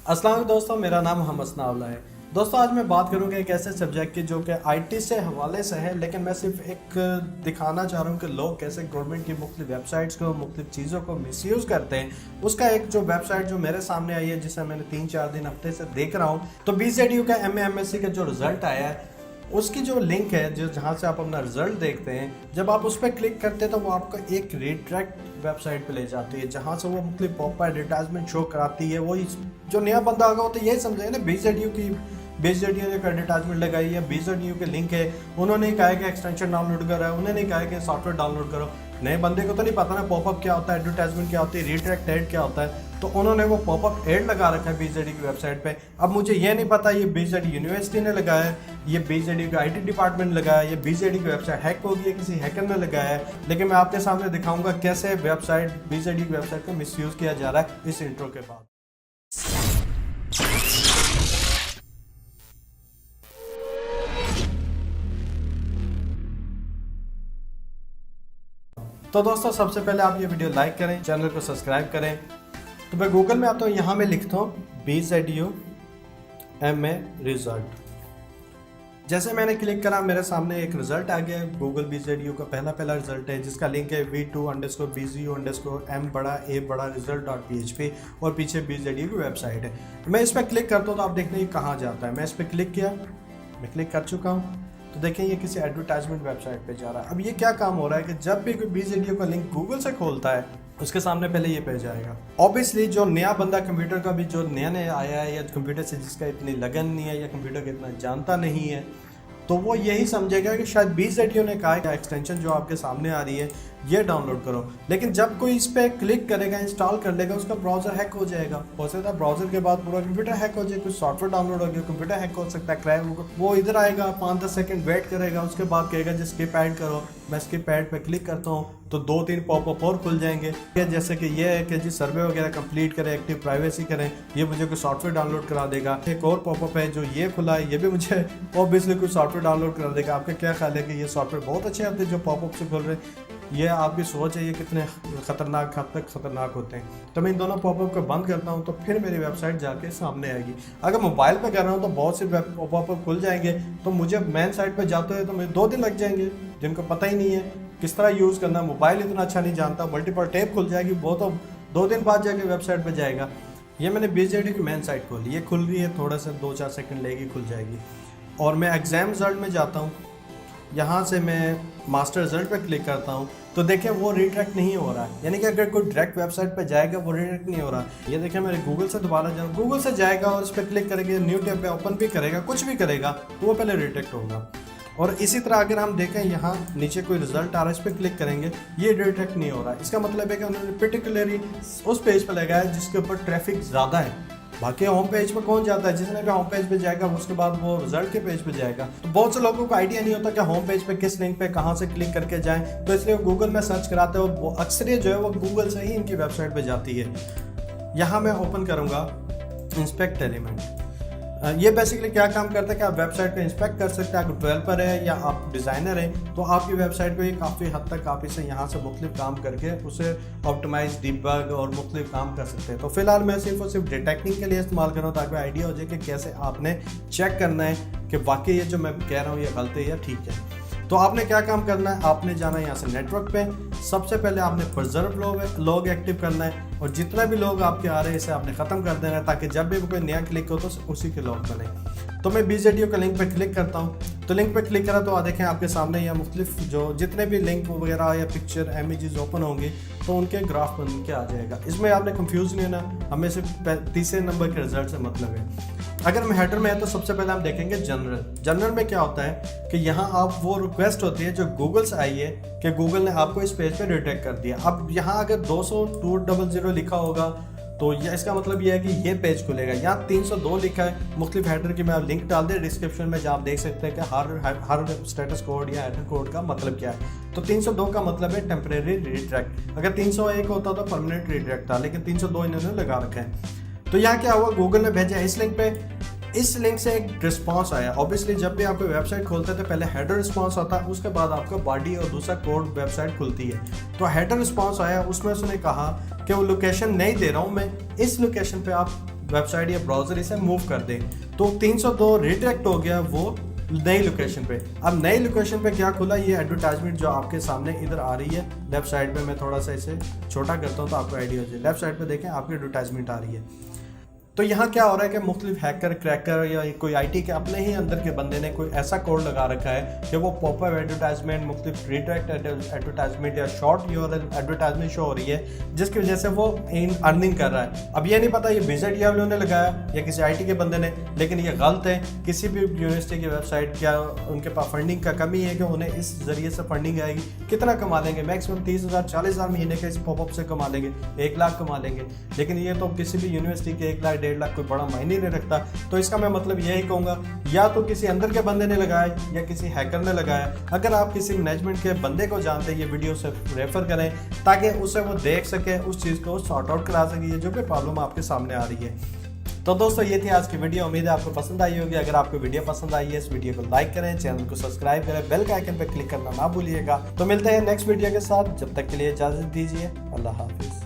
अस्सलाम वालेकुम दोस्तों, मेरा नाम मोहम्मद सनाउल्ला है। दोस्तों आज मैं बात करूंगा एक ऐसे सब्जेक्ट की जो कि आईटी से हवाले से है, लेकिन मैं सिर्फ एक दिखाना चाह रहा हूं कि लोग कैसे गवर्नमेंट की मुख्तलिफ वेबसाइट्स को, मुख्तलिफ चीज़ों को मिसयूज़ करते हैं। उसका एक जो वेबसाइट जो मेरे सामने आई है, जिसे मैंने 3-4 दिन हफ्ते से देख रहा हूँ, तो BZU का MA/MSc का जो रिज़ल्ट आया है उसकी जो लिंक है, जो जहाँ से आप अपना रिजल्ट देखते हैं, जब आप उस पर क्लिक करते हैं तो वो आपको एक रिट्रैक्ट वेबसाइट पे ले जाती है, जहाँ से वो मुख्तलिफ पॉप एडवर्टाइजमेंट शो कराती है। वो जो नया बंदा होगा वो तो यही समझेगा ना, BZU ने एडवर्टाइजमेंट लगाई है, BZU के लिंक है, उन्होंने कहा है कि एक्सटेंशन डाउनलोड करो, उन्होंने कहा है कि सॉफ्टवेयर डाउनलोड करो। नए बंदे को तो नहीं पता ना पॉपअप क्या होता है, एडवर्टाइजमेंट क्या होती है, रिट्रैक्ट एड क्या होता है। तो उन्होंने वो पॉपअप एड लगा रखा है BZU की वेबसाइट पे। अब मुझे ये नहीं पता ये BZU यूनिवर्सिटी ने लगाया है, ये BZU का IT डिपार्टमेंट लगाया है, ये BZU की वेबसाइट हैक होगी, है किसी हैकर ने लगाया है। लेकिन मैं आपके सामने दिखाऊंगा कैसे BZU की वेबसाइट को मिसयूज़ किया जा रहा है इस इंट्रो के बाद। तो दोस्तों सबसे पहले आप ये वीडियो लाइक करें, चैनल को सब्सक्राइब करें। तो मैं गूगल में आता हूँ, यहाँ मैं लिखता हूँ BZU MA रिजल्ट। जैसे मैंने क्लिक करा मेरे सामने एक रिजल्ट आ गया। गूगल BZU का पहला रिजल्ट है, जिसका लिंक है v2_BZU_m_a_result.php और पीछे BZU की वेबसाइट है। मैं इस पर क्लिक करता हूँ तो आप देखते हैं कहाँ जाता है। मैं इस पर क्लिक किया, मैं क्लिक कर चुका हूँ, तो देखें ये किसी एडवर्टाइजमेंट वेबसाइट पे जा रहा है। अब ये क्या काम हो रहा है कि जब भी कोई BZU का लिंक गूगल से खोलता है, उसके सामने पहले ये पेज आएगा। ऑब्वियसली जो नया बंदा कंप्यूटर का भी जो नया आया है, या कंप्यूटर से जिसका इतनी लगन नहीं है, या कंप्यूटर का इतना जानता नहीं है, तो वो यही समझेगा कि शायद BZU ने कहा है एक्सटेंशन जो आपके सामने आ रही है ये डाउनलोड करो। लेकिन जब कोई इस पर क्लिक करेगा, इंस्टॉल कर लेगा, उसका ब्राउज़र हैक हो जाएगा। हो सकता है ब्राउज़र के बाद पूरा कंप्यूटर हैक हो जाए, कुछ सॉफ्टवेयर डाउनलोड हो गया, कंप्यूटर हैक हो सकता है, क्रैक होगा। वो इधर आएगा, 5-10 सेकंड वेट करेगा, उसके बाद कहेगा जी स्किप ऐड करो। मैं स्किप ऐड पे क्लिक करता हूँ तो 2-3 पॉपअप और खुल जाएंगे, जैसे कि ये है कि जी सर्वे वगैरह कंप्लीट करें, एक्टिव प्राइवेसी करें, ये मुझे कोई सॉफ्टवेयर डाउनलोड करा देगा। एक और पॉपअप है जो ये खुला है, ये भी मुझे ऑब्वियसली कोई सॉफ्टवेयर डाउनलोड करा देगा। आपका क्या ख्याल है कि ये सॉफ्टवेयर बहुत अच्छे आते हैं जो पॉपअप से खुल रहे हैं? ये आपकी सोच है ये कितने खतरनाक, हद तक खतरनाक होते हैं। तो मैं इन दोनों पॉपअप को बंद करता हूँ, तो फिर मेरी वेबसाइट जाके सामने आएगी। अगर मोबाइल पे कर रहा हूँ तो बहुत से पॉपअप खुल जाएंगे, तो मुझे मेन साइट पे जाते हुए तो मुझे 2 दिन लग जाएंगे, जिनको पता ही नहीं है किस तरह यूज़ करना। मोबाइल इतना अच्छा नहीं जानता, मल्टीपल टैब खुल जाएगी, वो तो 2 दिन बाद जाके वेबसाइट पर जाएगा। ये मैंने BZU की मेन साइट खोली, ये खुल रही है, थोड़ा सा 2-4 सेकंड लेगी, खुल जाएगी। और मैं एग्ज़ाम रिजल्ट में जाता हूँ, यहाँ से मैं मास्टर रिजल्ट पे क्लिक करता हूँ, तो देखें वो रिट्रैक्ट नहीं हो रहा है। यानी कि अगर कोई डायरेक्ट वेबसाइट पे जाएगा वो रिट्रैक्ट नहीं हो रहा। ये देखें मेरे गूगल से दोबारा जाऊँ, गूगल से जाएगा और इस पर क्लिक करेंगे, न्यू टैब पे ओपन भी करेगा, कुछ भी करेगा, तो वो पहले रिट्रैक्ट होगा। और इसी तरह अगर हम देखें यहाँ नीचे कोई रिजल्ट आ रहा है, इस पर क्लिक करेंगे, ये रिट्रैक्ट नहीं हो रहा है। इसका मतलब है कि उन्होंने पर्टिकुलरली उस पेज पर लगाया है जिसके ऊपर ट्रैफिक ज़्यादा है। बाकी होम पेज पे कौन जाता है? जिसने भी होम पेज पे जाएगा उसके बाद वो रिजल्ट के पेज पे जाएगा। तो बहुत से लोगों को आइडिया नहीं होता कि होम पेज पे किस लिंक पे कहाँ से क्लिक करके जाएं, तो इसलिए गूगल में सर्च कराते हो, वो अक्सर जो है वो गूगल से ही इनकी वेबसाइट पे जाती है। यहाँ मैं ओपन करूँगा इंस्पेक्ट एलिमेंट। ये बेसिकली क्या काम करता है कि आप वेबसाइट को इंस्पेक्ट कर सकते हैं। आप डेवलपर है या आप डिज़ाइनर हैं तो आपकी वेबसाइट को ये काफ़ी हद तक आप इसे यहाँ से मुख्तलिफ काम करके उसे ऑप्टिमाइज, डिबग और मुख्तलिफ काम कर सकते हैं। तो फिलहाल मैं सिर्फ और सिर्फ डिटेक्टिंग के लिए इस्तेमाल कर रहा हूँ, ताकि आइडिया हो जाए कि कैसे आपने चेक करना है कि वाकई ये जो मैं कह रहा हूँ ये गलत है या ठीक है। तो आपने क्या काम करना है, आपने जाना है यहाँ से नेटवर्क पे। सबसे पहले आपने प्रिजर्व लॉग एक्टिव करना है, और जितना भी लोग आपके आ रहे हैं इसे आपने ख़त्म कर देना है, ताकि जब भी कोई नया क्लिक हो तो उसी के लॉग बने। तो मैं BZU के लिंक पे क्लिक करता हूँ, तो लिंक पे क्लिक करा तो देखें आपके सामने या मुख्तलिफ जो जितने भी लिंक वगैरह या पिक्चर इमेजेस ओपन होंगी तो उनके ग्राफ बन के आ जाएगा। इसमें आपने कंफ्यूज नहीं होना, हमें सिर्फ तीसरे नंबर के रिजल्ट से मतलब है। अगर हम हेडर में है तो सबसे पहले हम देखेंगे जनरल में क्या होता है कि यहाँ आप वो रिक्वेस्ट होती है जो गूगल से आई है कि गूगल ने आपको इस पेज पे रिडायरेक्ट कर दिया। अब यहाँ अगर 200 लिखा होगा तो यह इसका मतलब यह है कि ये पेज खुलेगा। यहाँ 302 लिखा है मुख्तलिफ हेडर की, मैं लिंक डाल दे डिस्क्रिप्शन में, जहाँ आप देख सकते हैं कि हर स्टेटस कोड या हेडर कोड का मतलब क्या है। तो 302 का मतलब है टेम्परेरी रिडायरेक्ट। अगर 301 होता तो परमानेंट रिडायरेक्ट था, लेकिन 302 इन्होंने लगा रखा है। तो यहाँ क्या हुआ, गूगल ने भेजा इस लिंक पे, इस लिंक से एक रिस्पांस आया। ऑब्वियसली जब भी आप कोई वेबसाइट खोलते हैं तो पहले हेडर रिस्पांस आता है, उसके बाद आपका बॉडी और दूसरा कोड वेबसाइट खुलती है। तो हेडर रिस्पांस आया, उसमें उसने कहा कि वो लोकेशन नहीं दे रहा हूँ मैं, इस लोकेशन पे आप वेबसाइट या ब्राउज़र इसे मूव कर दे। तो 302 रिडायरेक्ट हो गया वो नई लोकेशन पे। अब नई लोकेशन पे क्या खुला, ये एडवर्टाइजमेंट जो आपके सामने इधर आ रही है लेफ्ट साइड पे, मैं थोड़ा सा इसे छोटा करता हूँ तो आपको आइडिया हो जाए। लेफ्ट साइड पे देखें आपकी एडवर्टाइजमेंट आ रही है। तो यहाँ क्या हो रहा है कि मुख्तलिफ हैकर क्रैकर या कोई आईटी के अपने ही अंदर के बंदे ने कोई ऐसा कोड लगा रखा है कि वो पॉपअप एडवर्टाइजमेंट, मुख्तलिफ रिडायरेक्ट एडवर्टाइजमेंट या शॉर्ट यूआरएल एडवर्टाइजमेंट शो हो रही है, जिसकी वजह से वो अर्निंग कर रहा है। अब ये नहीं पता ये विजेट वालों ने लगाया या किसी आईटी के बंदे ने, लेकिन ये गलत है। किसी भी यूनिवर्सिटी की वेबसाइट क्या उनके पास फंडिंग का कमी है कि उन्हें इस जरिए से फंडिंग आएगी, कितना कमा लेंगे, मैक्सिमम 30,000 40,000 महीने के इस पॉपअप से कमा लेंगे, 1 लाख कमा लेंगे। लेकिन ये तो किसी भी यूनिवर्सिटी के 1 लाख 1.5 लाख कोई बड़ा मायने नहीं रखता। तो इसका मैं मतलब यही कहूँगा, या तो किसी अंदर के बंदे ने लगाया या किसी हैकर ने लगाया। अगर आप किसी मैनेजमेंट के बंदे को जानते हैं, ये वीडियो से रेफर करें ताकि उसे वो देख सके, उस चीज़ को सॉर्ट आउट करा सके जो भी प्रॉब्लम आपके सामने आ रही है। तो दोस्तों ये थी आज की वीडियो, उम्मीद है आपको पसंद आई होगी। अगर आपको वीडियो पसंद आई है इस वीडियो को लाइक करें, चैनल को सब्सक्राइब करें, बेल के आइकन पर क्लिक करना ना भूलिएगा। तो मिलते हैं नेक्स्ट वीडियो के साथ, जब तक के लिए इजाज़त दीजिए, अल्लाह हाफिज़।